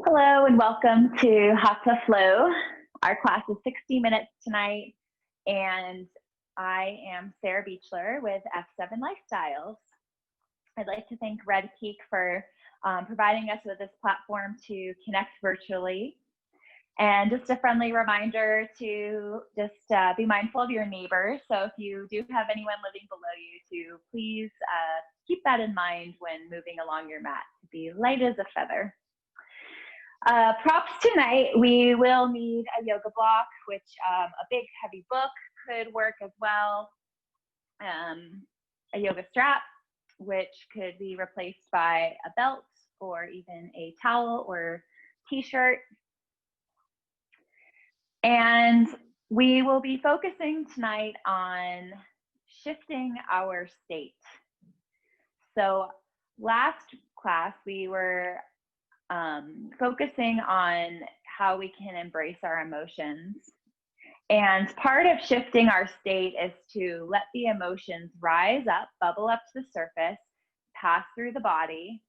Hello and welcome to Hatha Flow. Our class is 60 minutes tonight, and I am Sarah Beechler with F7 Lifestyles. I'd like to thank Red Peak for providing us with this platform to connect virtually. And just a friendly reminder to just be mindful of your neighbors. So if you do have anyone living below you, to please keep that in mind when moving along your mat, to be light as a feather. Props tonight, we will need a yoga block, which a big heavy book could work as well. A yoga strap, which could be replaced by a belt or even a towel or t-shirt. And we will be focusing tonight on shifting our state. So last class, we were focusing on how we can embrace our emotions. And part of shifting our state is to let the emotions rise up, bubble up to the surface, pass through the body,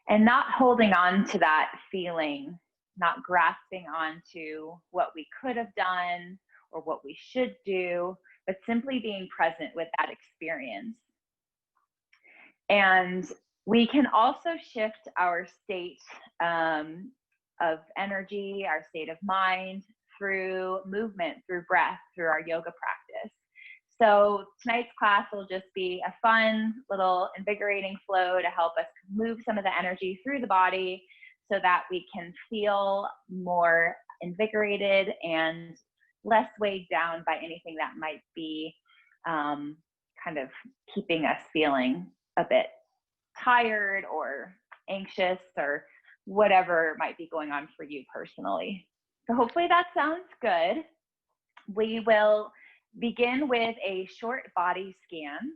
and not holding on to that feeling, not grasping onto what we could have done or what we should do, but simply being present with that experience. And we can also shift our state of energy, our state of mind, through movement, through breath, through our yoga practice. So tonight's class will just be a fun little invigorating flow to help us move some of the energy through the body so that we can feel more invigorated and less weighed down by anything that might be kind of keeping us feeling a bit tired or anxious or whatever might be going on for you personally. So hopefully that sounds good. We will begin with a short body scan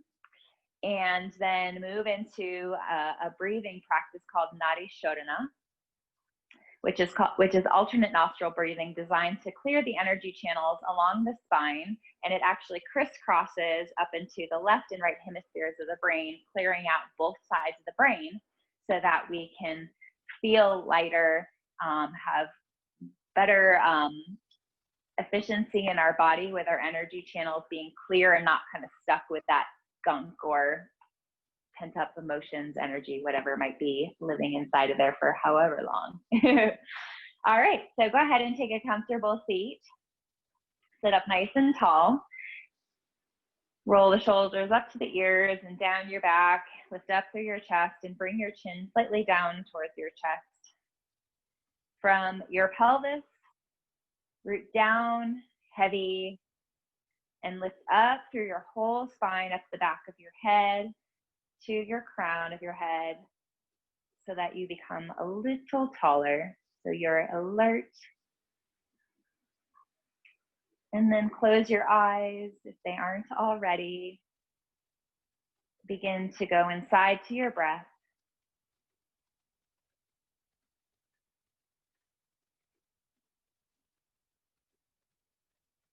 and then move into a breathing practice called Nadi Shodhana, which is alternate nostril breathing designed to clear the energy channels along the spine, and it actually crisscrosses up into the left and right hemispheres of the brain, clearing out both sides of the brain so that we can feel lighter, have better efficiency in our body with our energy channels being clear and not kind of stuck with that gunk or pent up emotions, energy, whatever might be living inside of there for however long. All right, so go ahead and take a comfortable seat. Sit up nice and tall. Roll the shoulders up to the ears and down your back. Lift up through your chest and bring your chin slightly down towards your chest. From your pelvis, root down, heavy, and lift up through your whole spine, up the back of your head, to your crown of your head, so that you become a little taller, so you're alert. And then close your eyes if they aren't already. Begin to go inside to your breath.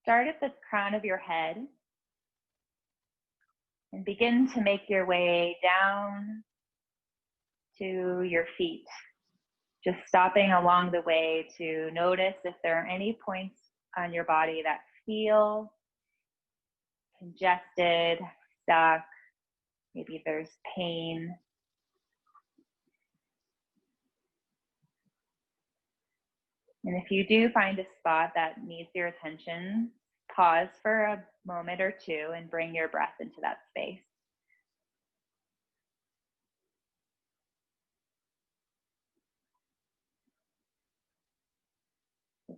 Start at the crown of your head and begin to make your way down to your feet. Just stopping along the way to notice if there are any points on your body that feel congested, stuck, maybe there's pain. And if you do find a spot that needs your attention, pause for a moment or two and bring your breath into that space.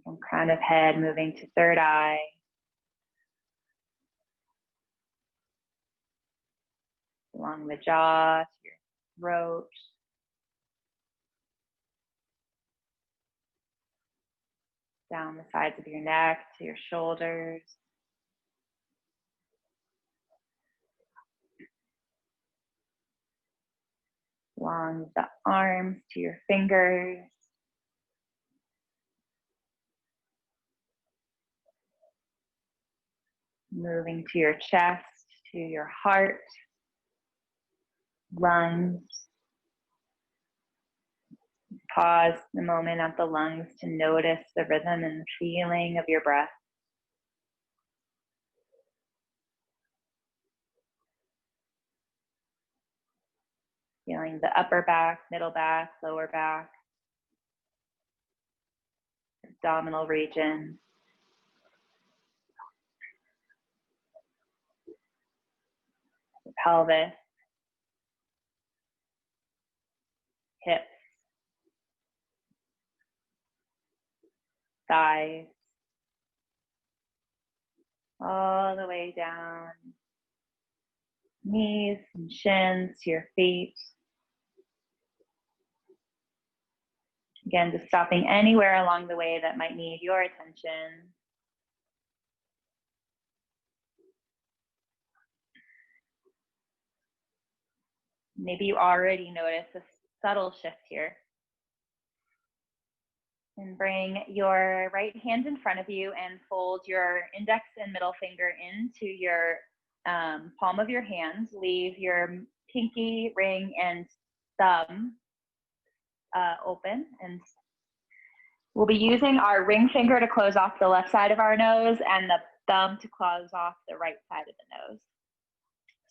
From crown of head, moving to third eye. Along the jaw to your throat. Down the sides of your neck to your shoulders. Along the arms to your fingers. Moving to your chest, to your heart, lungs, pause the moment at the lungs to notice the rhythm and the feeling of your breath. Feeling the upper back, middle back, lower back, abdominal region. The pelvis, hips, thighs, all the way down, knees and shins to your feet. Again, just stopping anywhere along the way that might need your attention. Maybe you already noticed a subtle shift here. And bring your right hand in front of you and fold your index and middle finger into your palm of your hand. Leave your pinky, ring, and thumb open. And we'll be using our ring finger to close off the left side of our nose and the thumb to close off the right side of the nose.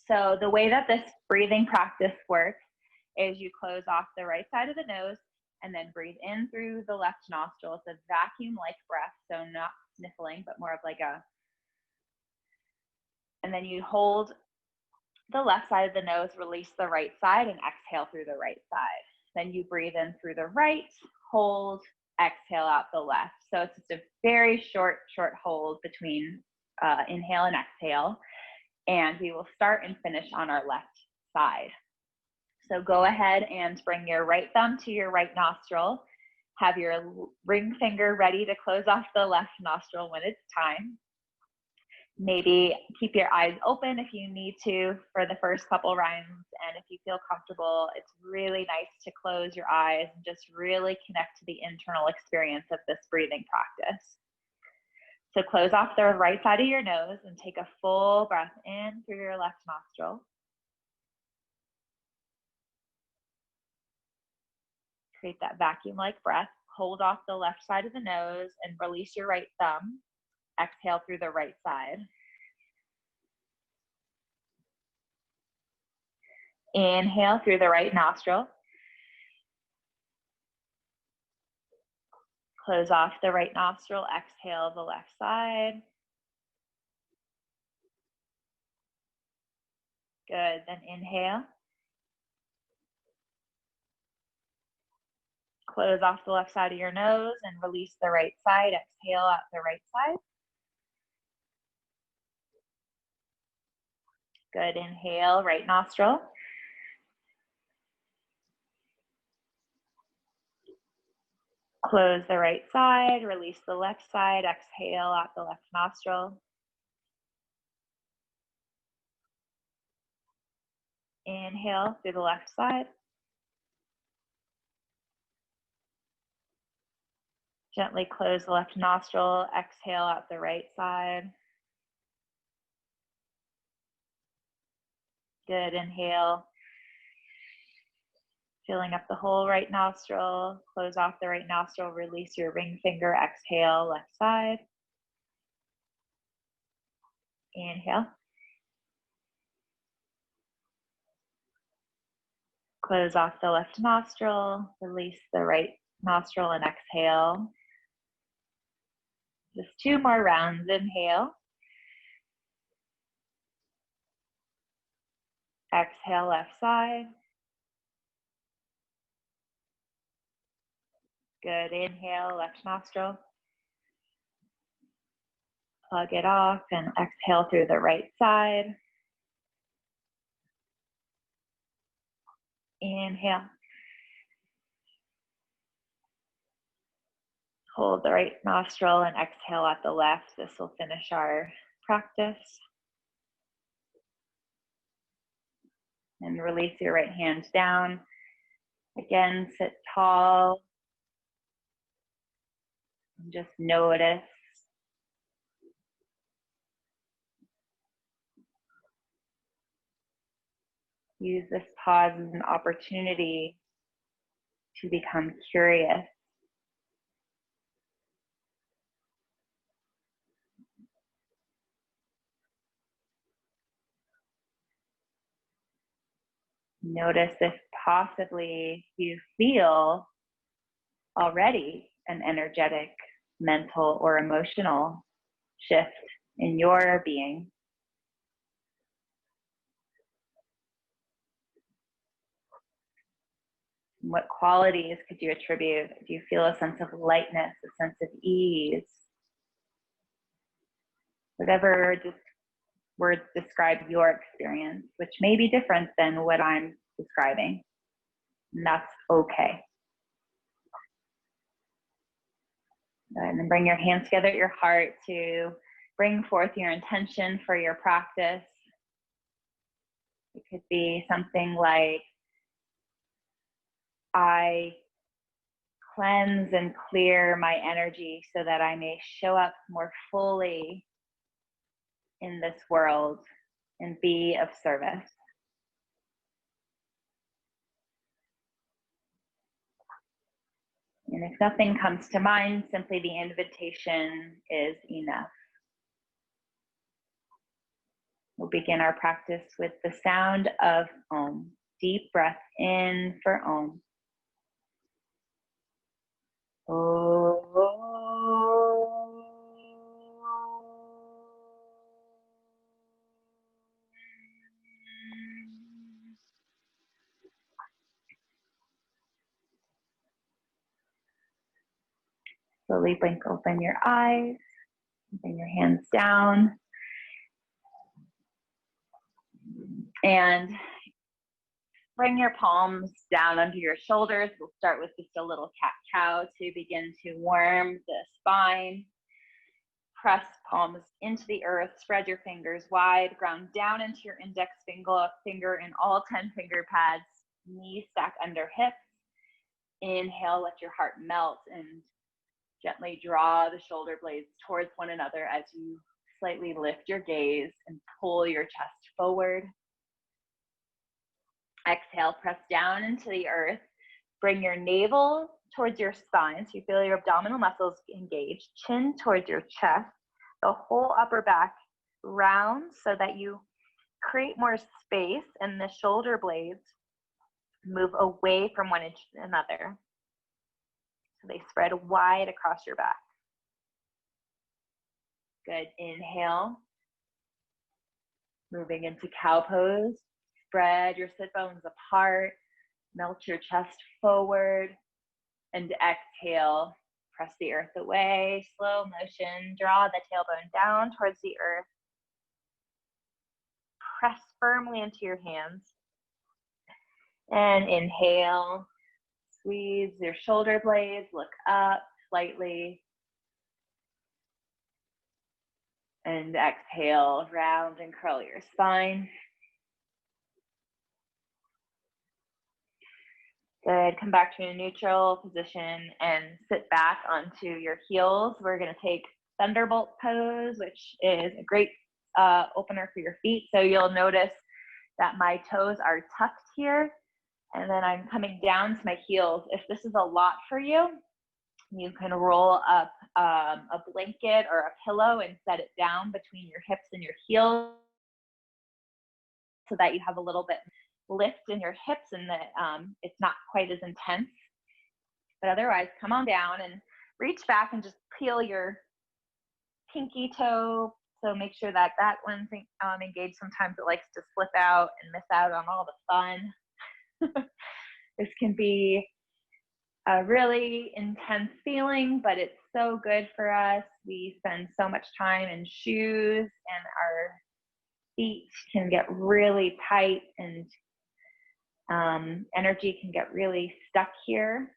So the way that this breathing practice works is you close off the right side of the nose and then breathe in through the left nostril. It's a vacuum-like breath, so not sniffling, but more of like a, and then you hold the left side of the nose, release the right side, and exhale through the right side. Then you breathe in through the right, hold, exhale out the left. So it's just a very short hold between inhale and exhale. And we will start and finish on our left side. So go ahead and bring your right thumb to your right nostril. Have your ring finger ready to close off the left nostril when it's time. Maybe keep your eyes open if you need to for the first couple rounds. And if you feel comfortable, it's really nice to close your eyes and just really connect to the internal experience of this breathing practice. So close off the right side of your nose and take a full breath in through your left nostril. Create that vacuum-like breath. Hold off the left side of the nose and release your right thumb. Exhale through the right side. Inhale through the right nostril. Close off the right nostril. Exhale the left side. Good. Then inhale. Close off the left side of your nose and release the right side. Exhale out the right side. Good. Inhale, right nostril. Close the right side, release the left side. Exhale out the left nostril. Inhale through the left side. Gently close the left nostril. Exhale out the right side. Good. Inhale. Filling up the whole right nostril. Close off the right nostril. Release your ring finger. Exhale, left side. Inhale. Close off the left nostril. Release the right nostril and exhale. Just 2 more rounds. Inhale. Exhale, left side. Good. Inhale, left nostril. Plug it off and exhale through the right side. Inhale. Hold the right nostril and exhale at the left. This will finish our practice. And release your right hand down. Again, sit tall. And just notice. Use this pause as an opportunity to become curious. Notice if possibly you feel already an energetic, mental, or emotional shift in your being. What qualities could you attribute? Do you feel a sense of lightness, a sense of ease? Whatever words describe your experience, which may be different than what I'm describing. And that's okay. And then bring your hands together at your heart to bring forth your intention for your practice. It could be something like, I cleanse and clear my energy so that I may show up more fully in this world and be of service. And if nothing comes to mind, simply the invitation is enough. We'll begin our practice with the sound of Om. Deep breath in for Om. Om. Slowly blink open your eyes, bring your hands down, and bring your palms down under your shoulders. We'll start with just a little cat-cow to begin to warm the spine. Press palms into the earth, spread your fingers wide, ground down into your index finger and all 10 finger pads, knees stack under hips. Inhale, let your heart melt and gently draw the shoulder blades towards one another as you slightly lift your gaze and pull your chest forward. Exhale, press down into the earth. Bring your navel towards your spine so you feel your abdominal muscles engaged. Chin towards your chest. The whole upper back round so that you create more space and the shoulder blades move away from one another. So they spread wide across your back. Good. Inhale. Moving into cow pose. Spread your sit bones apart. Melt your chest forward. And exhale. Press the earth away. Slow motion. Draw the tailbone down towards the earth. Press firmly into your hands. And inhale. Squeeze your shoulder blades, look up slightly. And exhale, round and curl your spine. Good, come back to a neutral position and sit back onto your heels. We're gonna take Thunderbolt pose, which is a great opener for your feet. So you'll notice that my toes are tucked here. And then I'm coming down to my heels. If this is a lot for you, you can roll up a blanket or a pillow and set it down between your hips and your heels so that you have a little bit lift in your hips and that it's not quite as intense. But otherwise, come on down and reach back and just peel your pinky toe. So make sure that that one's engaged. Sometimes it likes to slip out and miss out on all the fun. This can be a really intense feeling, but it's so good for us. We spend so much time in shoes and our feet can get really tight and energy can get really stuck here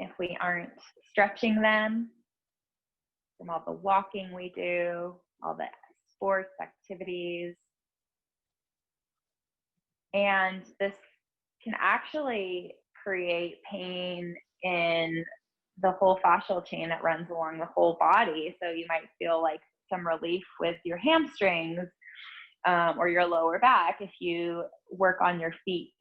if we aren't stretching them from all the walking we do, all the sports activities. And this can actually create pain in the whole fascial chain that runs along the whole body. So you might feel like some relief with your hamstrings or your lower back if you work on your feet.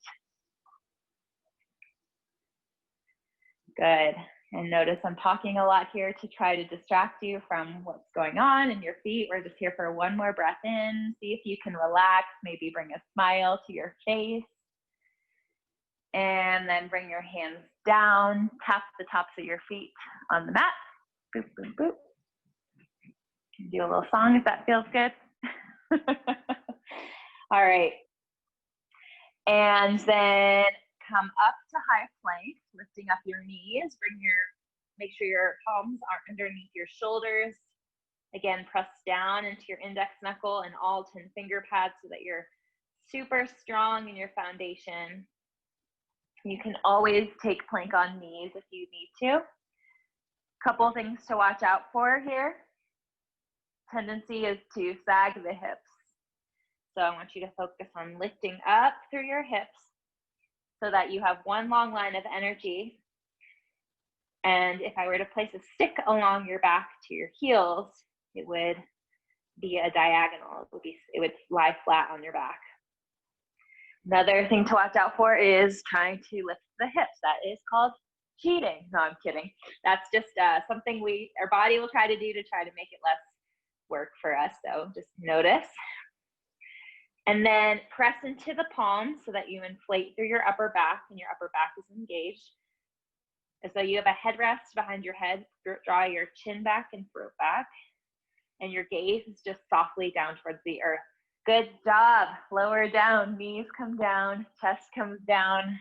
Good. And notice I'm talking a lot here to try to distract you from what's going on in your feet. We're just here for one more breath in. See if you can relax, maybe bring a smile to your face. And then bring your hands down, tap the tops of your feet on the mat. Boop, boop, boop. Do a little song if that feels good. All right. And then come up to high plank, lifting up your knees. Make sure your palms are underneath your shoulders. Again, press down into your index knuckle and all 10 finger pads so that you're super strong in your foundation. You can always take plank on knees if you need to. Couple things to watch out for here. Tendency is to sag the hips. So I want you to focus on lifting up through your hips so that you have one long line of energy. And if I were to place a stick along your back to your heels, it would be a diagonal. It would lie flat on your back. Another thing to watch out for is trying to lift the hips. That is called cheating. No, I'm kidding. That's just something our body will try to do to try to make it less work for us. So just notice. And then press into the palms so that you inflate through your upper back and your upper back is engaged. As though you have a headrest behind your head, draw your chin back and throat back. And your gaze is just softly down towards the earth. Good job. Lower down, knees come down, chest comes down.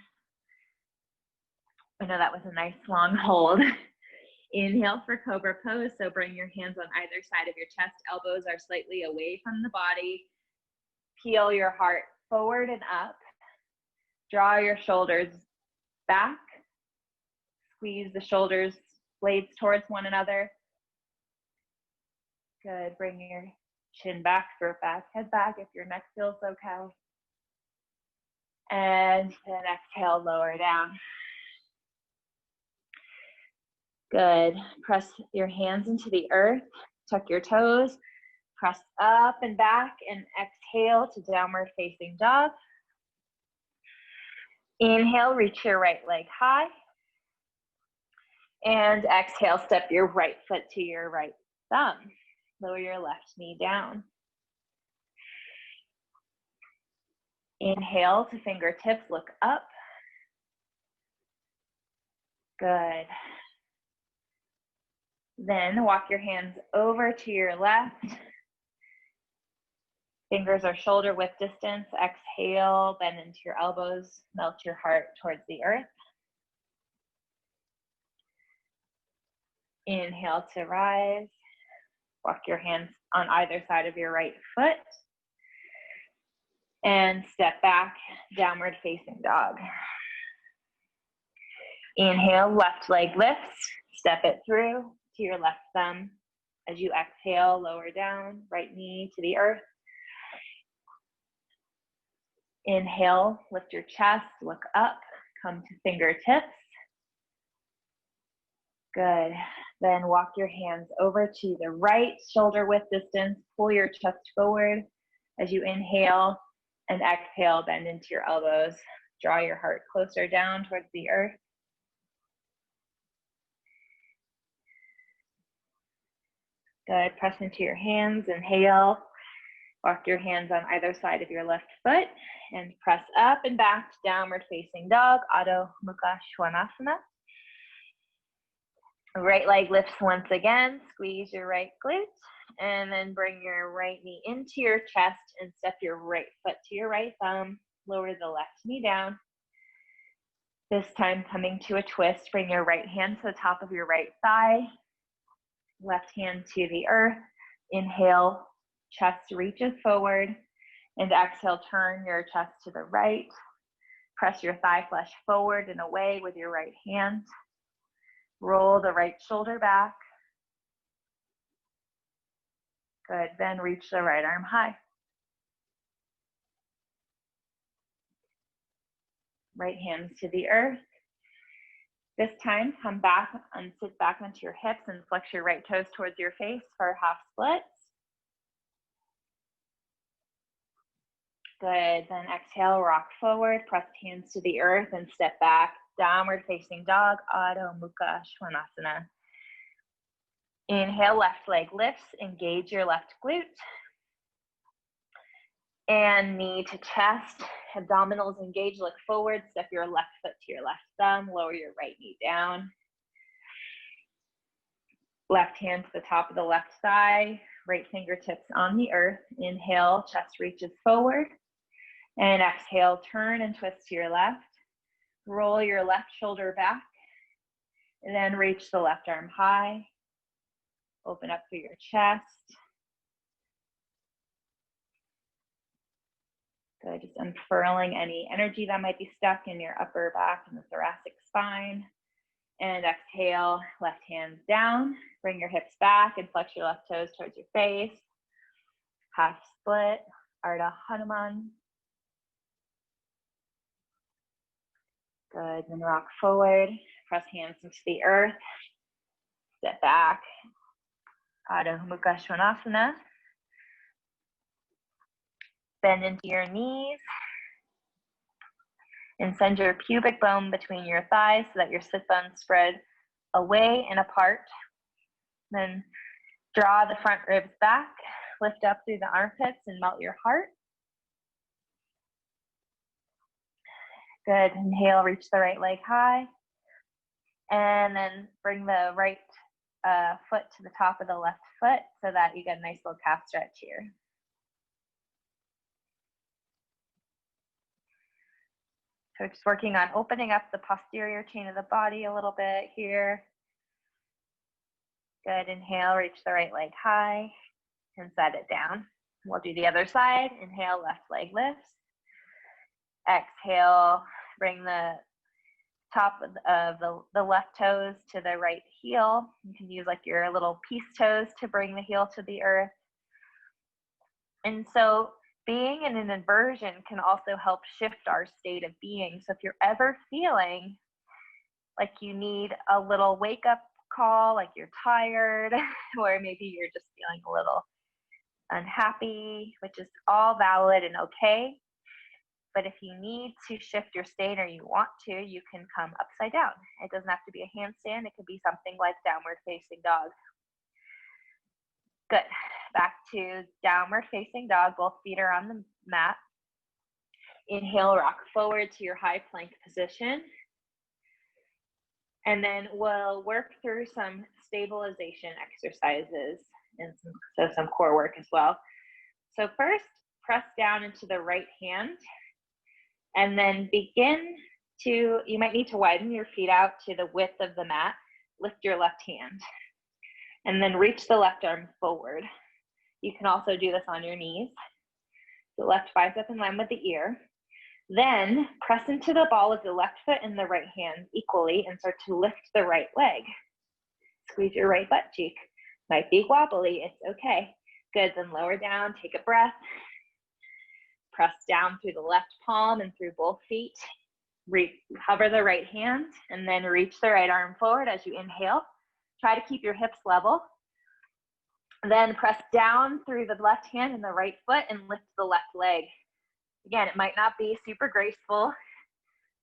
I know that was a nice long hold. Inhale for Cobra Pose. So bring your hands on either side of your chest. Elbows are slightly away from the body. Peel your heart forward and up. Draw your shoulders back. Squeeze the shoulders blades towards one another. Good. Bring your chin back, throat back, head back if your neck feels okay. And then exhale, lower down. Good. Press your hands into the earth. Tuck your toes. Press up and back and exhale to downward facing dog. Inhale, reach your right leg high. And exhale, step your right foot to your right thumb. Lower your left knee down. Inhale to fingertips, look up. Good. Then walk your hands over to your left. Fingers are shoulder width distance. Exhale, bend into your elbows, melt your heart towards the earth. Inhale to rise. Walk your hands on either side of your right foot. And step back, downward facing dog. Inhale, left leg lifts. Step it through to your left thumb. As you exhale, lower down, right knee to the earth. Inhale, lift your chest, look up, come to fingertips. Good. Then walk your hands over to the right, shoulder width distance. Pull your chest forward as you inhale, and exhale, bend into your elbows. Draw your heart closer down towards the earth. Good. Press into your hands. Inhale. Walk your hands on either side of your left foot and press up and back to downward facing dog, Adho Mukha Svanasana. Right leg lifts once again. Squeeze your right glute and then bring your right knee into your chest and step your right foot to your right thumb. Lower the left knee down. This time coming to a twist, bring your right hand to the top of your right thigh. Left hand to the earth. Inhale, chest reaches forward. And exhale, turn your chest to the right. Press your thigh flesh forward and away with your right hand. Roll the right shoulder back. Good, then reach the right arm high. Right hands to the earth. This time, come back and sit back onto your hips and flex your right toes towards your face for half splits. Good, then exhale, rock forward, press hands to the earth and step back, Downward facing dog, Adho Mukha Svanasana. Inhale, left leg lifts, engage your left glute. And knee to chest, abdominals engage, look forward, step your left foot to your left thumb, lower your right knee down. Left hand to the top of the left thigh, right fingertips on the earth. Inhale, chest reaches forward. And exhale, turn and twist to your left. Roll your left shoulder back. And then reach the left arm high. Open up through your chest. Good, just unfurling any energy that might be stuck in your upper back and the thoracic spine. And exhale, left hands down. Bring your hips back and flex your left toes towards your face. Half split, Ardha Hanuman. Good, then rock forward. Press hands into the earth. Step back. Adho Mukha Svanasana. Bend into your knees and send your pubic bone between your thighs so that your sit bones spread away and apart. Then draw the front ribs back, lift up through the armpits and melt your heart. Good, inhale, reach the right leg high. And then bring the right foot to the top of the left foot so that you get a nice little calf stretch here. So just working on opening up the posterior chain of the body a little bit here. Good, inhale, reach the right leg high and set it down. We'll do the other side. Inhale, left leg lifts. Exhale, bring the top of the left toes to the right heel. You can use like your little peace toes to bring the heel to the earth. And so being in an inversion can also help shift our state of being. So if you're ever feeling like you need a little wake up call, like you're tired, or maybe you're just feeling a little unhappy, which is all valid and okay. But if you need to shift your state or you want to, you can come upside down. It doesn't have to be a handstand. It could be something like downward facing dog. Good. Back to downward facing dog. Both feet are on the mat. Inhale, rock forward to your high plank position. And then we'll work through some stabilization exercises and some core work as well. So first, press down into the right hand. And then begin to, you might need to widen your feet out to the width of the mat. Lift your left hand. And then reach the left arm forward. You can also do this on your knees. The left bicep in line with the ear. Then press into the ball of the left foot and the right hand equally and start to lift the right leg. Squeeze your right butt cheek. Might be wobbly, it's okay. Good, then lower down, take a breath. Press down through the left palm and through both feet. Hover the right hand and then reach the right arm forward as you inhale. Try to keep your hips level. Then press down through the left hand and the right foot and lift the left leg. Again, it might not be super graceful,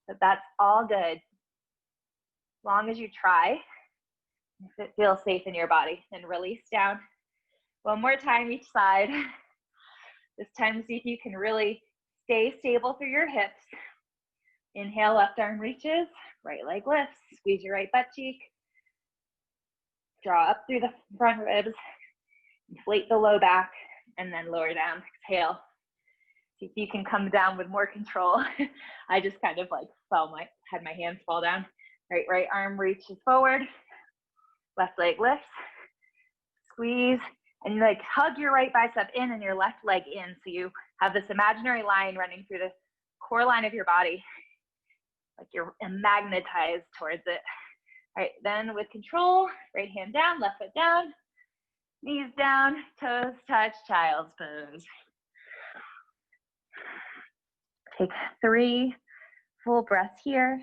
but that's all good. As long as you try, if it feels safe in your body. And release down. One more time each side. This time, see if you can really stay stable through your hips. Inhale, left arm reaches, right leg lifts. Squeeze your right butt cheek. Draw up through the front ribs. Inflate the low back, and then lower down. Exhale. See if you can come down with more control. I just kind of like had my hands fall down. Right arm reaches forward. Left leg lifts. Squeeze. And like hug your right bicep in and your left leg in. So you have this imaginary line running through the core line of your body. Like you're magnetized towards it. All right, then with control, right hand down, left foot down, knees down, toes touch, child's pose. Take 3 full breaths here.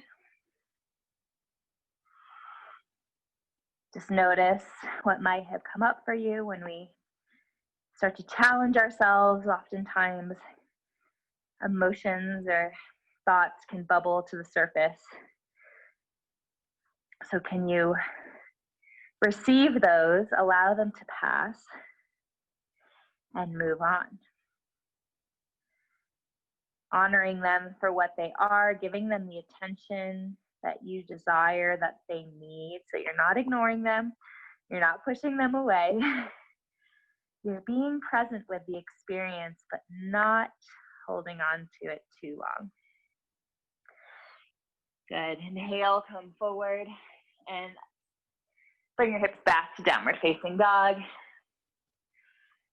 Just notice what might have come up for you when we start to challenge ourselves. Oftentimes, emotions or thoughts can bubble to the surface. So can you receive those, allow them to pass, and move on? Honoring them for what they are, giving them the attention that you desire, that they need. So you're not ignoring them, you're not pushing them away. You're being present with the experience, but not holding on to it too long. Good. Inhale, come forward and bring your hips back to downward facing dog.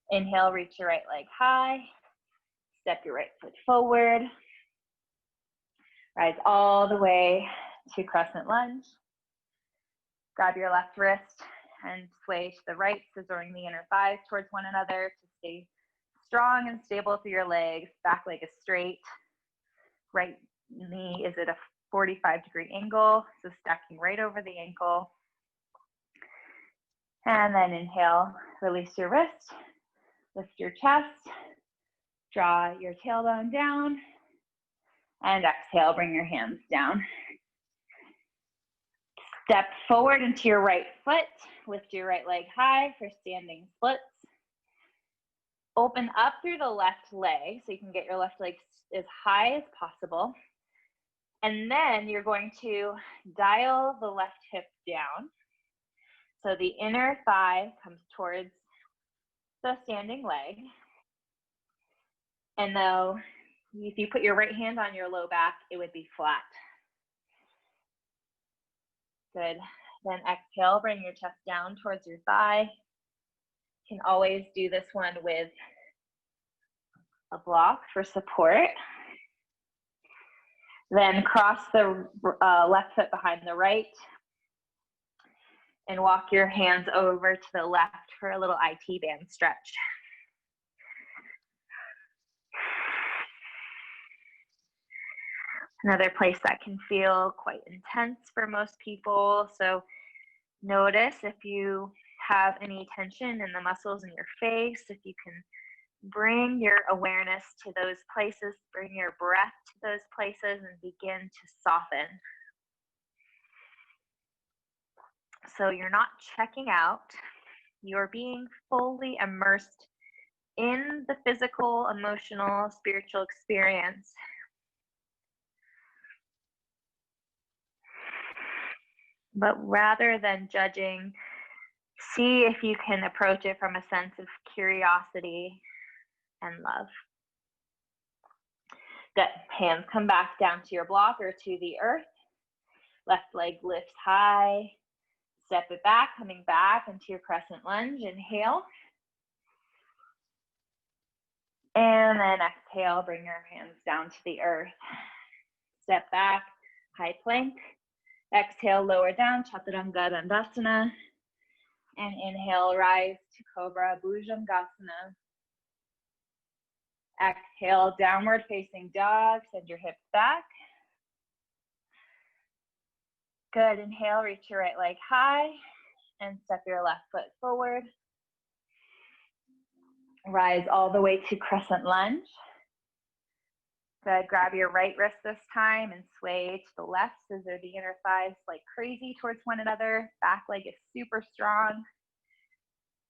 Inhale, reach your right leg high. Step your right foot forward. Rise all the way to crescent lunge. Grab your left wrist and sway to the right, scissoring the inner thighs towards one another to stay strong and stable through your legs. Back leg is straight. Right knee is at a 45-degree angle, so stacking right over the ankle. And then inhale, release your wrist, lift your chest, draw your tailbone down, and exhale, bring your hands down. Step forward into your right foot, lift your right leg high for standing splits. Open up through the left leg so you can get your left leg as high as possible. And then you're going to dial the left hip down. So the inner thigh comes towards the standing leg. And though if you put your right hand on your low back, it would be flat. Good. Then exhale, bring your chest down towards your thigh. You can always do this one with a block for support. Then cross the left foot behind the right and walk your hands over to the left for a little IT band stretch. Another place that can feel quite intense for most people. So notice if you have any tension in the muscles in your face, if you can bring your awareness to those places, bring your breath to those places and begin to soften. So you're not checking out, you're being fully immersed in the physical, emotional, spiritual experience. But rather than judging, see if you can approach it from a sense of curiosity and love. Good. Hands come back down to your block or to the earth. Left leg lifts high. Step it back, coming back into your crescent lunge. Inhale. And then exhale, bring your hands down to the earth. Step back, high plank. Exhale, lower down, Chaturanga Dandasana. And inhale, rise to Cobra Bhujangasana. Exhale, downward facing dog. Send your hips back. Good. Inhale, reach your right leg high and step your left foot forward. Rise all the way to crescent lunge. Good. Grab your right wrist this time and sway to the left. Scissor the inner thighs like crazy towards one another. Back leg is super strong.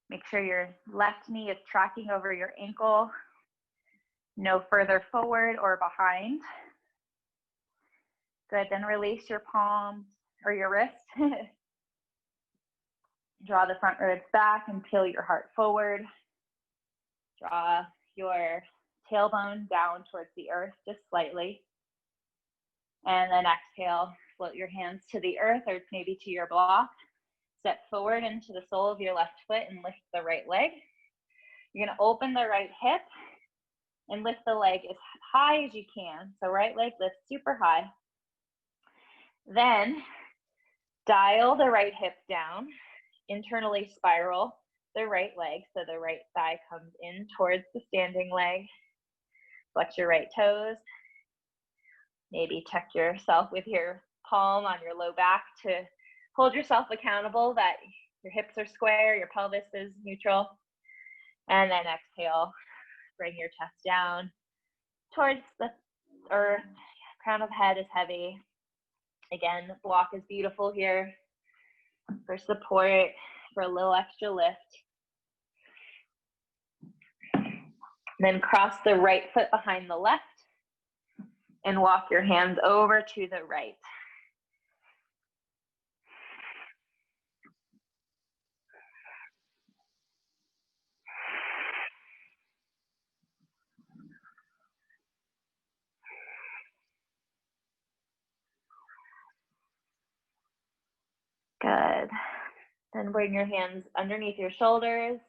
Make sure your left knee is tracking over your ankle. No further forward or behind. Good. Then release your palms or your wrist. Draw the front ribs back and peel your heart forward. Draw your tailbone down towards the earth just slightly. And then exhale, float your hands to the earth or maybe to your block. Step forward into the sole of your left foot and lift the right leg. You're going to open the right hip and lift the leg as high as you can. So right leg lifts super high. Then dial the right hip down, internally spiral the right leg so the right thigh comes in towards the standing leg. Flex your right toes. Maybe check yourself with your palm on your low back to hold yourself accountable that your hips are square, your pelvis is neutral. And then exhale, bring your chest down towards the earth. Crown of head is heavy. Again, the block is beautiful here. for support, for a little extra lift. Then cross the right foot behind the left and walk your hands over to the right. Good. Then bring your hands underneath your shoulders.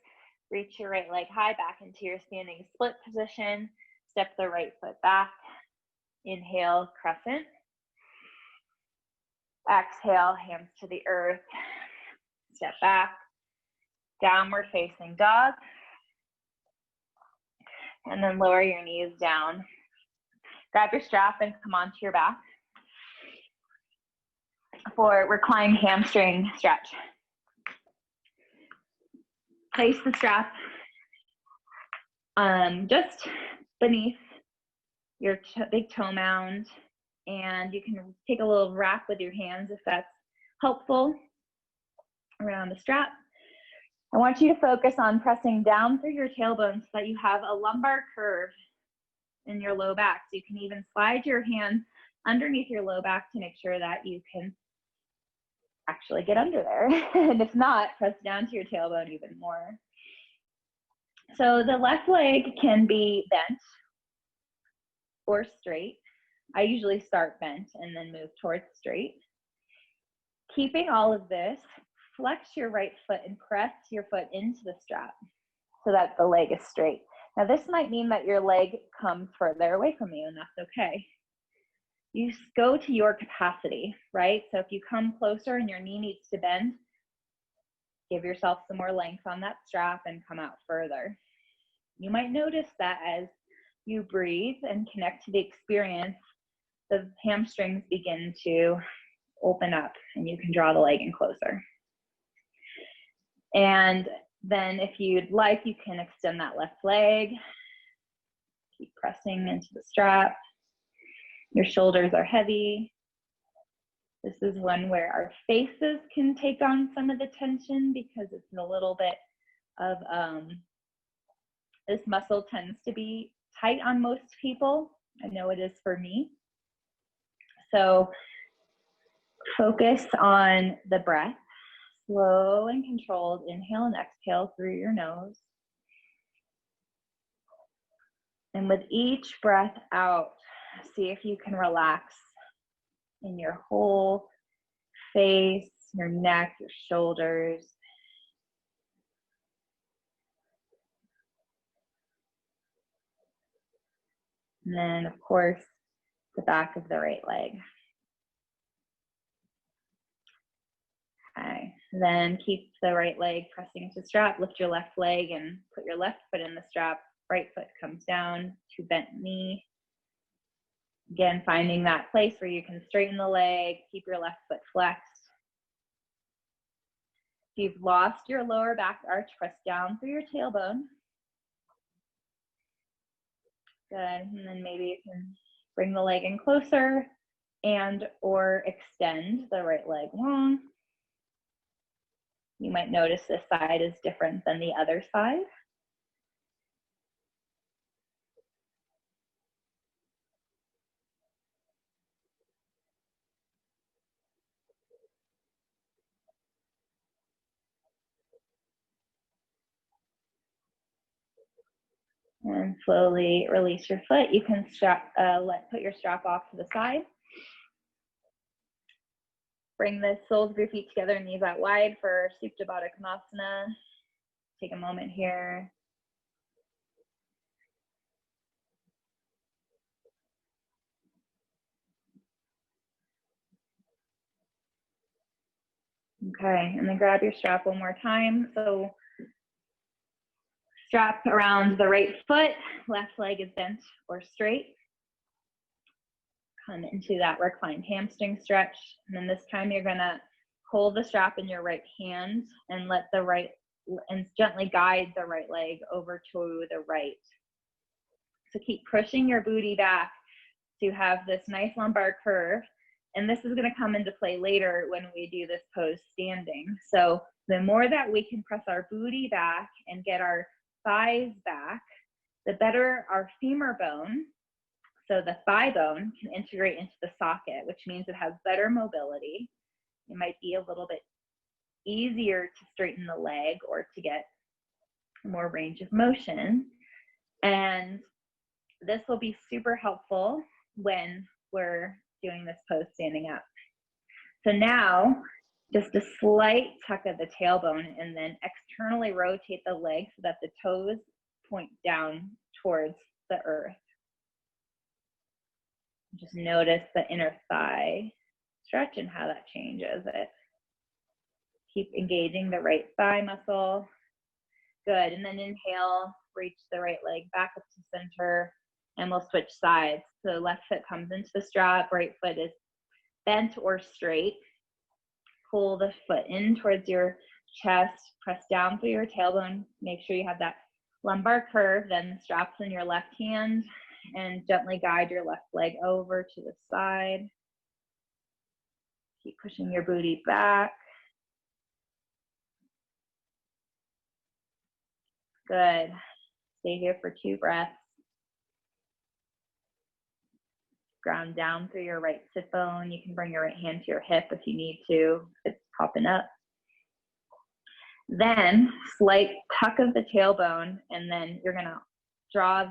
Reach your right leg high back into your standing split position. Step the right foot back. Inhale, crescent. Exhale, hands to the earth. Step back. Downward facing dog. And then lower your knees down. Grab your strap and come onto your back for reclined hamstring stretch. Place the strap just beneath your big toe mound, and you can take a little wrap with your hands if that's helpful around the strap. I want you to focus on pressing down through your tailbone so that you have a lumbar curve in your low back. So you can even slide your hand underneath your low back to make sure that you can actually get under there. And if not, press down to your tailbone even more. So the left leg can be bent or straight. I usually start bent and then move towards straight. Keeping all of this, flex your right foot and press your foot into the strap so that the leg is straight. Now this might mean that your leg comes further away from you, and that's okay. You go to your capacity, right? So if you come closer and your knee needs to bend, give yourself some more length on that strap and come out further. You might notice that as you breathe and connect to the experience, the hamstrings begin to open up and you can draw the leg in closer. And then if you'd like, you can extend that left leg. Keep pressing into the strap. Your shoulders are heavy. This is one where our faces can take on some of the tension because it's a little bit of, this muscle tends to be tight on most people. I know it is for me. So focus on the breath. Slow and controlled inhale and exhale through your nose. And with each breath out, see if you can relax in your whole face, your neck, your shoulders. And then, of course, the back of the right leg. Okay, then keep the right leg pressing into the strap. Lift your left leg and put your left foot in the strap. Right foot comes down to bent knee. Again, finding that place where you can straighten the leg, keep your left foot flexed. If you've lost your lower back arch, press down through your tailbone. Good, and then maybe you can bring the leg in closer and or extend the right leg long. You might notice this side is different than the other side. And slowly release your foot. You can put your strap off to the side. Bring the soles of your feet together, knees out wide for Supta Baddha Konasana. Take a moment here. Okay, and then grab your strap one more time. So strap around the right foot, left leg is bent or straight. Come into that reclined hamstring stretch. And then this time you're gonna hold the strap in your right hand and and gently guide the right leg over to the right. So keep pushing your booty back to have this nice lumbar curve And this is going to come into play later when we do this pose standing. So the more that we can press our booty back and get our thighs back, the better our femur bone, so the thigh bone, can integrate into the socket, which means it has better mobility. It might be a little bit easier to straighten the leg or to get more range of motion. And this will be super helpful when we're doing this pose standing up. So now, just a slight tuck of the tailbone and then externally rotate the leg so that the toes point down towards the earth. Just notice the inner thigh stretch and how that changes it. Keep engaging the right thigh muscle. Good, and then inhale, reach the right leg back up to center, and we'll switch sides. So left foot comes into the strap, right foot is bent or straight. Pull the foot in towards your chest, press down through your tailbone, make sure you have that lumbar curve, then the strap's in your left hand, and gently guide your left leg over to the side. Keep pushing your booty back. Good. Stay here for 2 breaths. Ground down through your right sit bone. You can bring your right hand to your hip if you need to, if it's popping up. Then slight tuck of the tailbone, and then you're gonna draw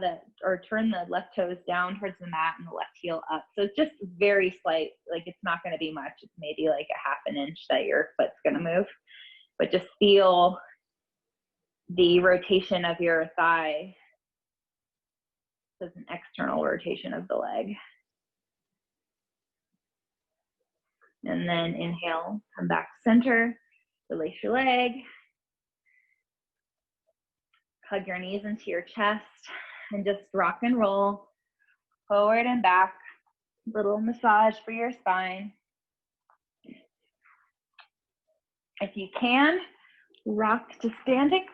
turn the left toes down towards the mat and the left heel up. So it's just very slight, like it's not gonna be much. It's maybe like a half an inch that your foot's gonna move, but just feel the rotation of your thigh. So it's an external rotation of the leg. And then inhale, come back to center, release your leg. Hug your knees into your chest and just rock and roll forward and back. Little massage for your spine. If you can, rock to standing.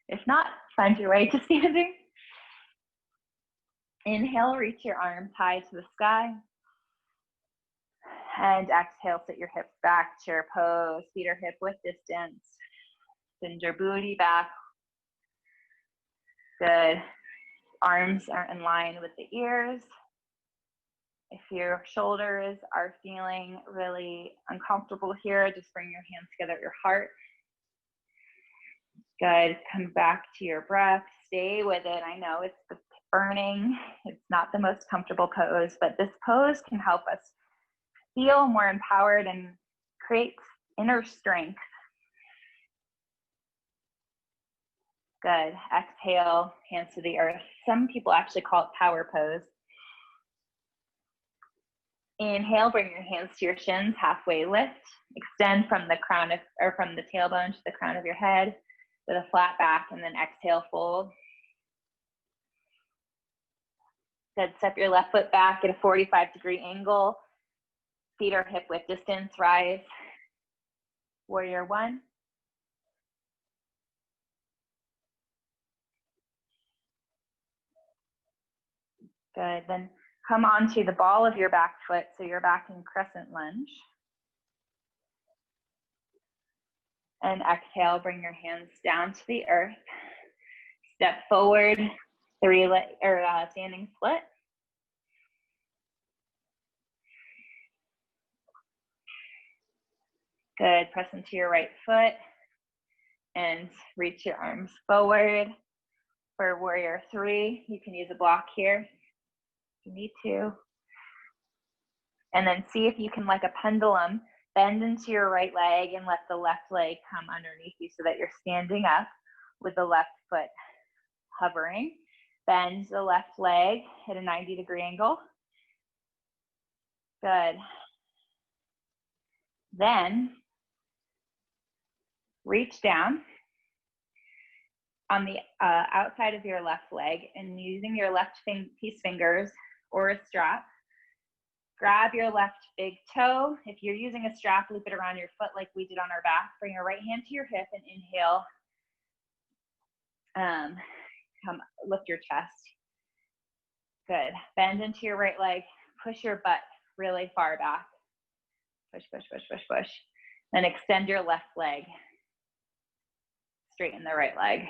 If not, find your way to standing. Inhale, reach your arms high to the sky. And exhale, sit your hips back, chair pose, feet are hip width distance. Send your booty back. Good. Arms are in line with the ears. If your shoulders are feeling really uncomfortable here, just bring your hands together at your heart. Good. Come back to your breath. Stay with it. I know it's burning. It's not the most comfortable pose, but this pose can help us feel more empowered and create inner strength. Good. Exhale, hands to the earth. Some people actually call it power pose. Inhale, bring your hands to your shins, halfway lift. Extend from the crown from the tailbone to the crown of your head with a flat back, and then exhale, fold. Good. Step your left foot back at a 45-degree angle. Feet are hip width distance. Rise. Warrior 1. Good. Then come onto the ball of your back foot, so you're back in crescent lunge. And exhale, bring your hands down to the earth. Step forward, standing split. Good. Press into your right foot and reach your arms forward. For warrior 3, you can use a block here if you need to. And then see if you can, like a pendulum, bend into your right leg and let the left leg come underneath you so that you're standing up with the left foot hovering. Bend the left leg at a 90-degree angle. Good. Then reach down on the outside of your left leg, and using your left peace fingers or a strap, grab your left big toe. If you're using a strap, loop it around your foot like we did on our back. Bring your right hand to your hip and inhale. Lift your chest. Good. Bend into your right leg. Push your butt really far back. Push, push, push, push, push. Then extend your left leg. Straighten the right leg.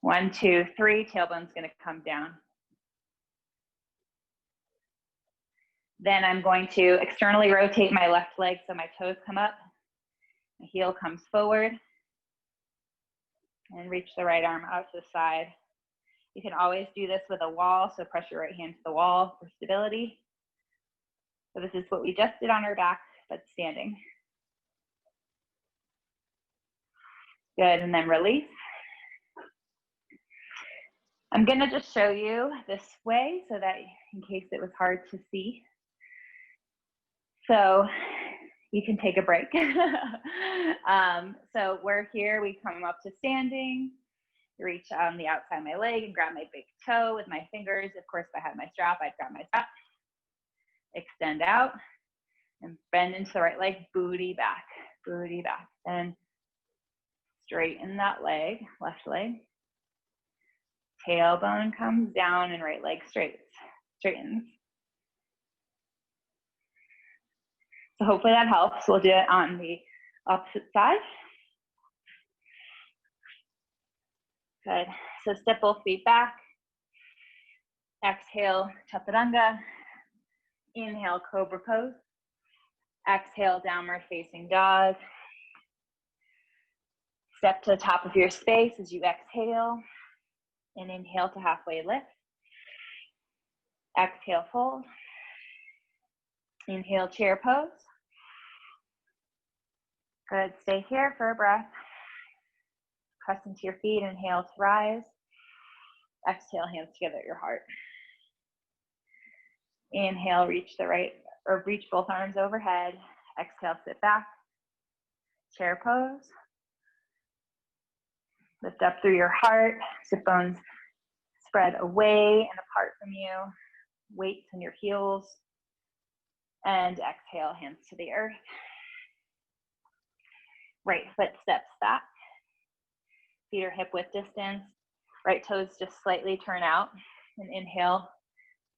1, 2, 3, tailbone's gonna come down. Then I'm going to externally rotate my left leg so my toes come up. My heel comes forward. And reach the right arm out to the side. You can always do this with a wall, so press your right hand to the wall for stability. So this is what we just did on our back, but standing. Good, and then release. I'm gonna just show you this way so that in case it was hard to see. So you can take a break. So we're here, we come up to standing, reach on the outside of my leg and grab my big toe with my fingers. Of course, if I had my strap, I'd grab my strap. Extend out and bend into the right leg, booty back, and straighten that leg, left leg. Tailbone comes down and right leg straightens. So hopefully that helps. We'll do it on the opposite side. Good. So step both feet back. Exhale, chaturanga. Inhale, cobra pose. Exhale, downward facing dog. Step to the top of your space as you exhale. And inhale to halfway lift. Exhale, fold. Inhale, chair pose. Good, stay here for a breath. Press into your feet, inhale to rise. Exhale, hands together at your heart. Inhale, reach both arms overhead. Exhale, sit back. Chair pose. Lift up through your heart. Sit bones spread away and apart from you. Weights in your heels. And exhale, hands to the earth. Right foot steps back. Feet are hip width distance. Right toes just slightly turn out. And inhale,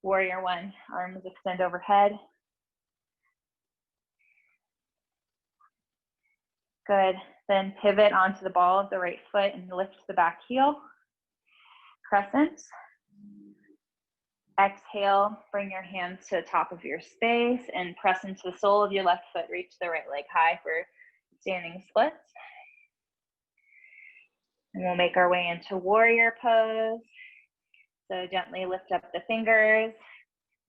warrior one. Arms extend overhead. Good. Then pivot onto the ball of the right foot and lift the back heel. Crescent. Exhale, bring your hands to the top of your space and press into the sole of your left foot. Reach the right leg high for standing splits. And we'll make our way into warrior pose. So gently lift up the fingers.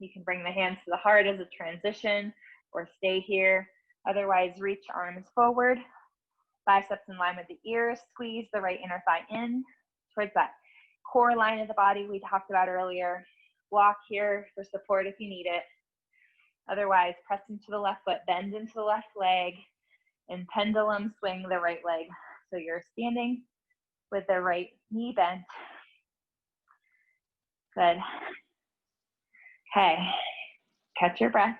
You can bring the hands to the heart as a transition or stay here. Otherwise, reach arms forward. Biceps in line with the ears. Squeeze the right inner thigh in towards that core line of the body we talked about earlier. Block here for support if you need it. Otherwise, press into the left foot, bend into the left leg, and pendulum swing the right leg. So you're standing with the right knee bent. Good. Okay, catch your breath.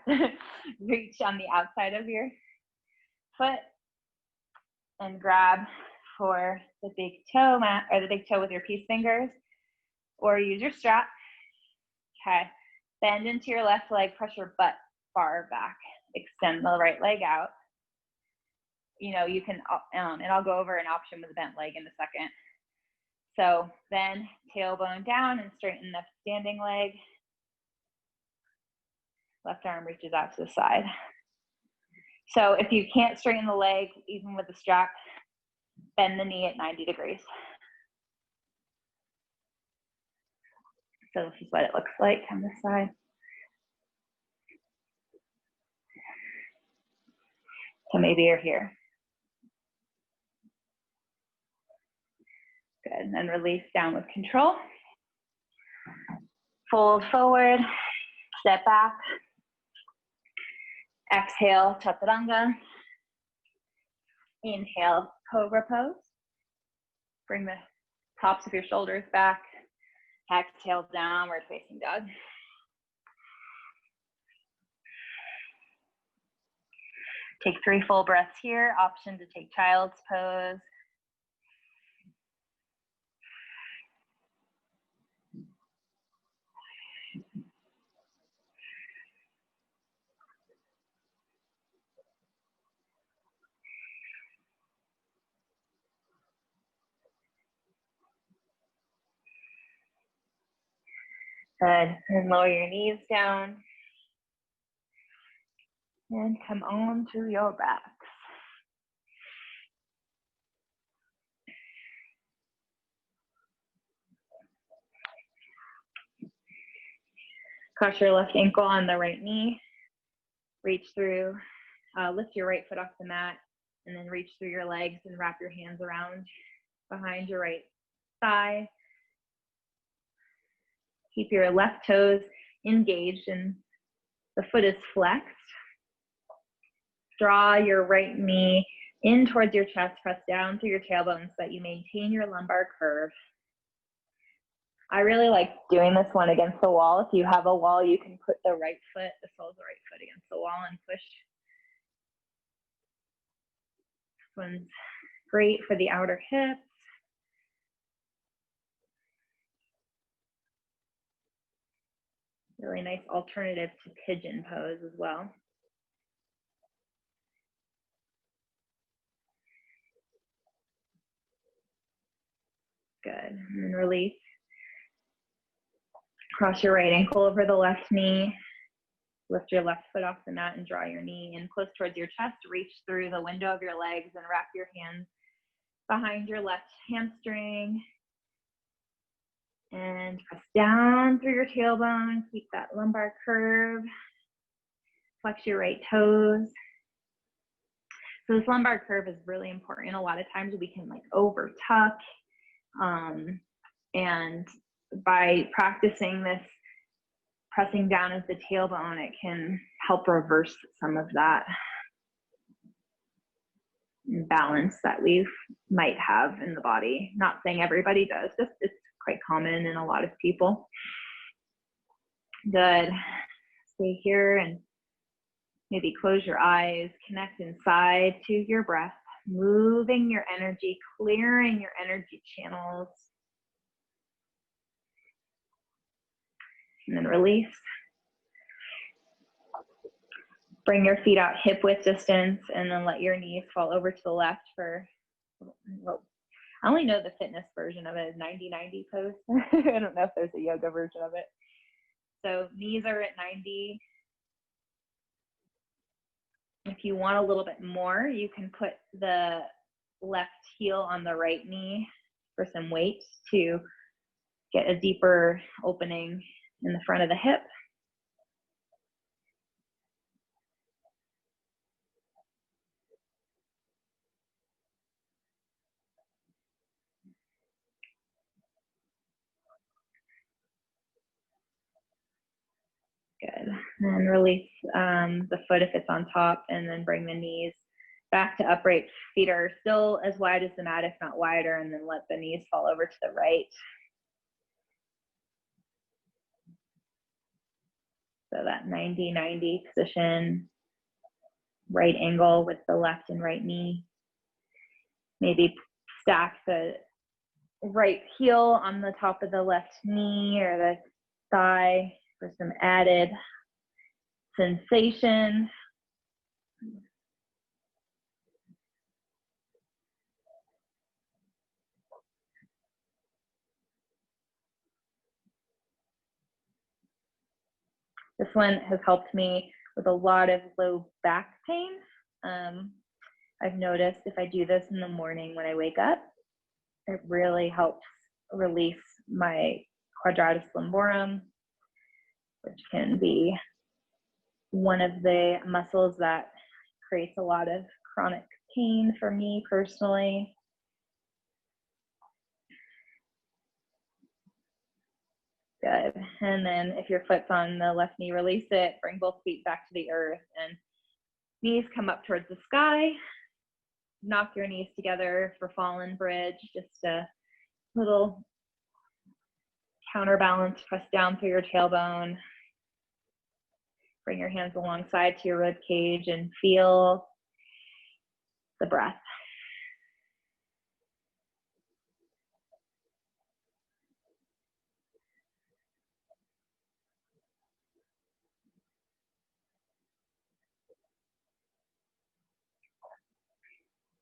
Reach on the outside of your foot and grab for the big toe mat, or the big toe with your peace fingers, or use your strap. Okay, bend into your left leg, press your butt far back. Extend the right leg out. You know, you can, and I'll go over an option with a bent leg in a second. So then tailbone down and straighten the standing leg. Left arm reaches out to the side. So if you can't straighten the leg, even with the strap, bend the knee at 90 degrees. So this is what it looks like on this side. So maybe you're here. Good, and then release down with control. Fold forward, step back. Exhale, chaturanga. Inhale, cobra pose. Bring the tops of your shoulders back. Exhale, downward facing dog. Take 3 full breaths here. Option to take child's pose. Good. And lower your knees down. And come on to your backs. Cross your left ankle on the right knee. Reach through, lift your right foot off the mat, and then reach through your legs and wrap your hands around behind your right thigh. Keep your left toes engaged and the foot is flexed. Draw your right knee in towards your chest, press down through your tailbone so that you maintain your lumbar curve. I really like doing this one against the wall. If you have a wall, you can put the right foot, the sole of the right foot against the wall and push. This one's great for the outer hips. Really nice alternative to pigeon pose as well. Good, and then release. Cross your right ankle over the left knee. Lift your left foot off the mat and draw your knee in close towards your chest. Reach through the window of your legs and wrap your hands behind your left hamstring. And press down through your tailbone. Keep that lumbar curve. Flex your right toes. So this lumbar curve is really important. A lot of times we can like over tuck. And by practicing this, pressing down as the tailbone, it can help reverse some of that balance that we might have in the body. Not saying everybody does, just it's quite common in a lot of people. Good. Stay here and maybe close your eyes, connect inside to your breath, moving your energy, clearing your energy channels. And then release. Bring your feet out hip width distance and then let your knees fall over to the left for, well, I only know the fitness version of it is 90-90 pose. I don't know if there's a yoga version of it. So knees are at 90. If you want a little bit more, you can put the left heel on the right knee for some weight to get a deeper opening in the front of the hip. Good. And release the foot if it's on top, and then bring the knees back to upright. Feet are still as wide as the mat, if not wider, and then let the knees fall over to the right. So that 90-90 position, right angle with the left and right knee. Maybe stack the right heel on the top of the left knee or the thigh for some added sensation. This one has helped me with a lot of low back pain. I've noticed if I do this in the morning when I wake up, it really helps release my quadratus lumborum, which can be one of the muscles that creates a lot of chronic pain for me personally. Good. And then if your foot's on the left knee, release it, bring both feet back to the earth and knees come up towards the sky. Knock your knees together for fallen bridge, just a little counterbalance. Press down through your tailbone. Bring your hands alongside to your rib cage and feel the breath.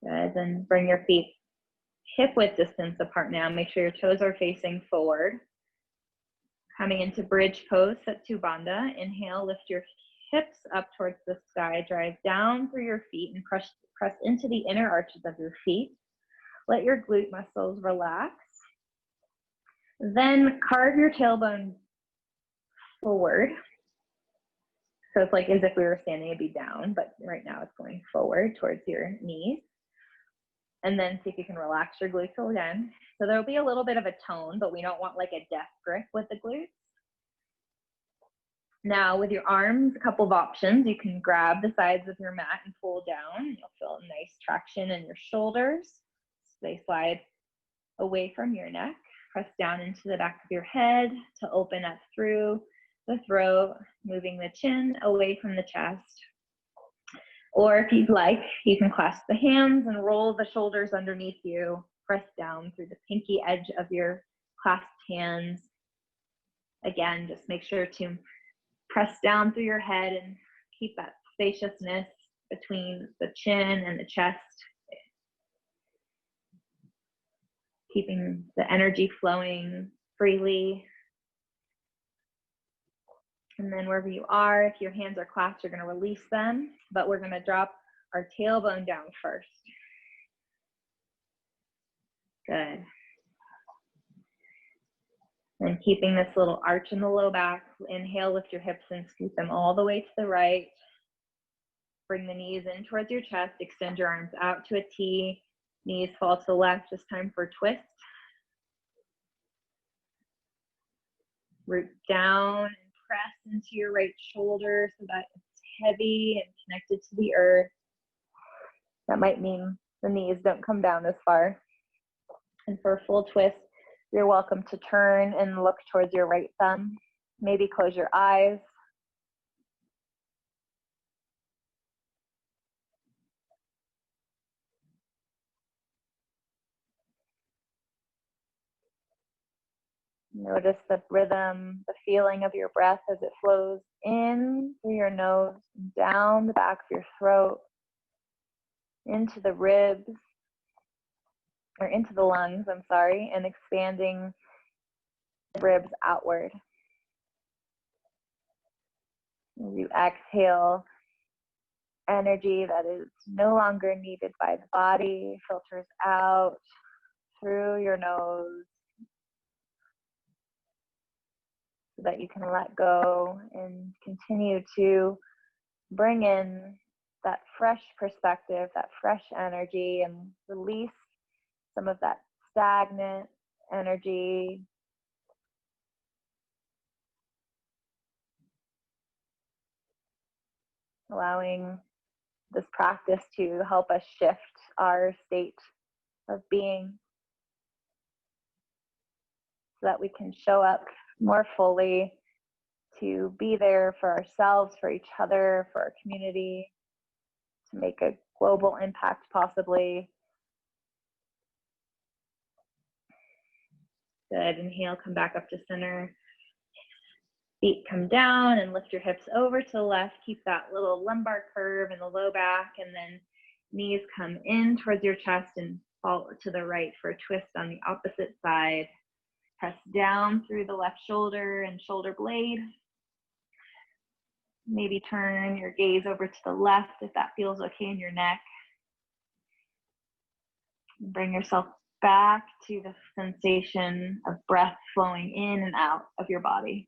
Good. Then bring your feet hip width distance apart now. Make sure your toes are facing forward. Coming into bridge pose, Sattu Bandha. Inhale, lift your hips up towards the sky, drive down through your feet and press into the inner arches of your feet. Let your glute muscles relax. Then carve your tailbone forward. So it's like as if we were standing, it'd be down, but right now it's going forward towards your knees. And then see if you can relax your glutes again. So there'll be a little bit of a tone, but we don't want like a death grip with the glutes. Now with your arms, a couple of options. You can grab the sides of your mat and pull down. You'll feel a nice traction in your shoulders. So they slide away from your neck. Press down into the back of your head to open up through the throat, moving the chin away from the chest. Or if you'd like, you can clasp the hands and roll the shoulders underneath you. Press down through the pinky edge of your clasped hands. Again, just make sure to press down through your head and keep that spaciousness between the chin and the chest. Keeping the energy flowing freely. And then wherever you are, if your hands are clasped, you're going to release them, but we're going to drop our tailbone down first. Good. And keeping this little arch in the low back, inhale, lift your hips and scoot them all the way to the right. Bring the knees in towards your chest, extend your arms out to a T, knees fall to the left, just time for a twist. Root down and press into your right shoulder so that it's heavy and connected to the earth. That might mean the knees don't come down as far. And for a full twist, you're welcome to turn and look towards your right thumb. Maybe close your eyes. Notice the rhythm, the feeling of your breath as it flows in through your nose, down the back of your throat, into the ribs, or into the lungs, I'm sorry, and expanding the ribs outward. As you exhale, energy that is no longer needed by the body filters out through your nose so that you can let go and continue to bring in that fresh perspective, that fresh energy, and release some of that stagnant energy. Allowing this practice to help us shift our state of being so that we can show up more fully to be there for ourselves, for each other, for our community, to make a global impact possibly. Good. Inhale, come back up to center. Feet come down and lift your hips over to the left. Keep that little lumbar curve in the low back, and then knees come in towards your chest and fall to the right for a twist on the opposite side. Press down through the left shoulder and shoulder blade. Maybe turn your gaze over to the left if that feels okay in your neck. Bring yourself back to the sensation of breath flowing in and out of your body.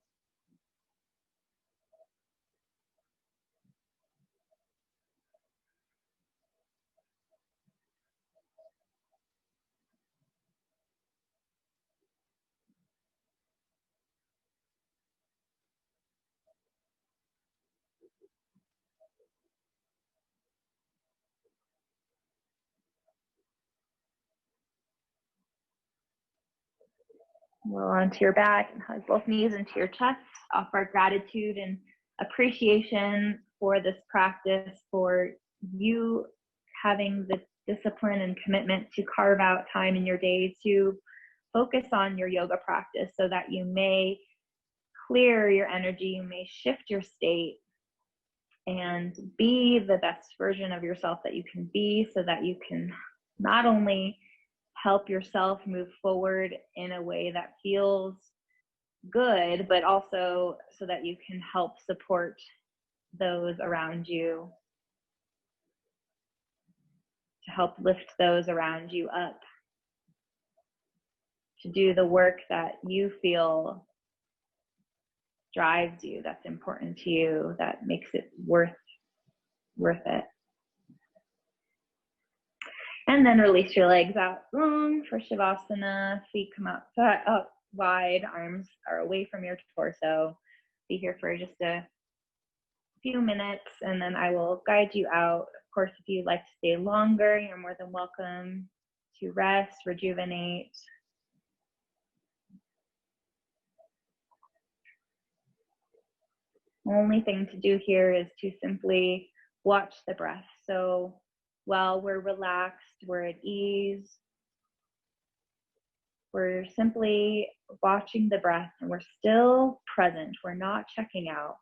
Roll onto your back and hug both knees into your chest. Offer gratitude and appreciation for this practice, for you having the discipline and commitment to carve out time in your day to focus on your yoga practice so that you may clear your energy, you may shift your state, and be the best version of yourself that you can be so that you can not only help yourself move forward in a way that feels good, but also so that you can help support those around you, to help lift those around you up, to do the work that you feel drives you, that's important to you, that makes it worth it. And then release your legs out long for Shavasana. Feet come out wide, arms are away from your torso. Be here for just a few minutes, and then I will guide you out. Of course, if you'd like to stay longer, you're more than welcome to rest, rejuvenate. Only thing to do here is to simply watch the breath. So while we're relaxed, we're at ease, we're simply watching the breath, and we're still present. We're not checking out.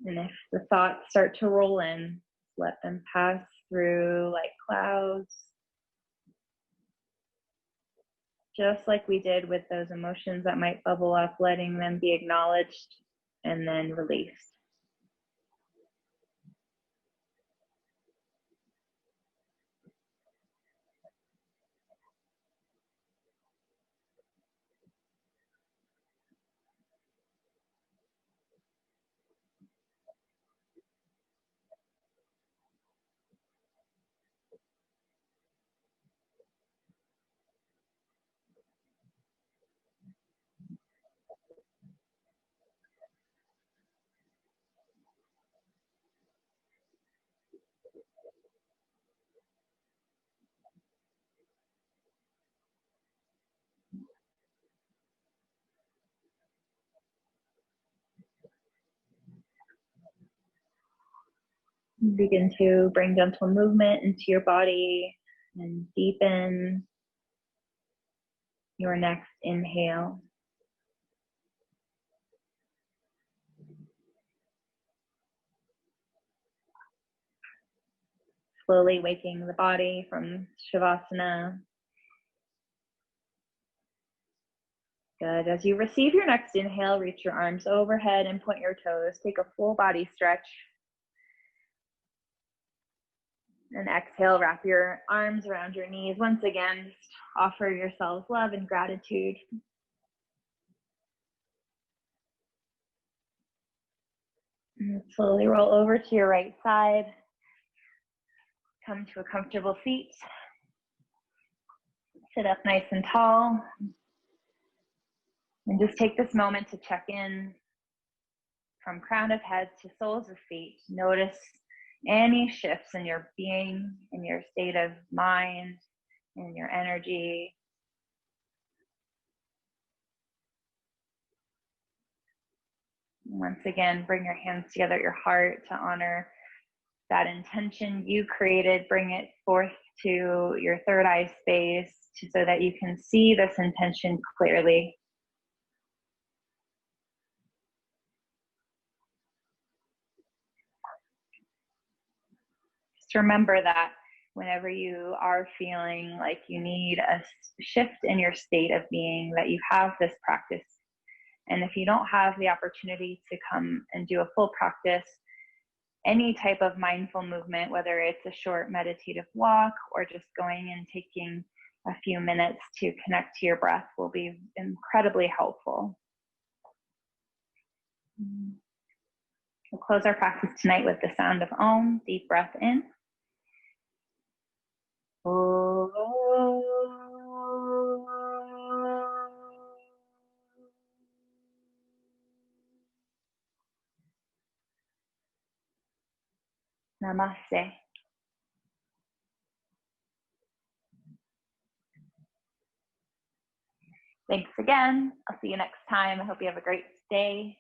And if the thoughts start to roll in, let them pass through like clouds. Just like we did with those emotions that might bubble up, letting them be acknowledged and then released. Begin to bring gentle movement into your body and deepen your next inhale. Slowly waking the body from Shavasana. Good. As you receive your next inhale, reach your arms overhead and point your toes. Take a full body stretch. And exhale, wrap your arms around your knees. Once again, just offer yourselves love and gratitude. And slowly roll over to your right side. Come to a comfortable seat. Sit up nice and tall. And just take this moment to check in from crown of head to soles of feet. Notice any shifts in your being, in your state of mind, in your energy. Once again, bring your hands together at your heart to honor that intention you created. Bring it forth to your third eye space so that you can see this intention clearly. Just remember that whenever you are feeling like you need a shift in your state of being, that you have this practice. And if you don't have the opportunity to come and do a full practice, any type of mindful movement, whether it's a short meditative walk or just going and taking a few minutes to connect to your breath, will be incredibly helpful. We'll close our practice tonight with the sound of Om. Deep breath in. Namaste. Thanks again. I'll see you next time. I hope you have a great day.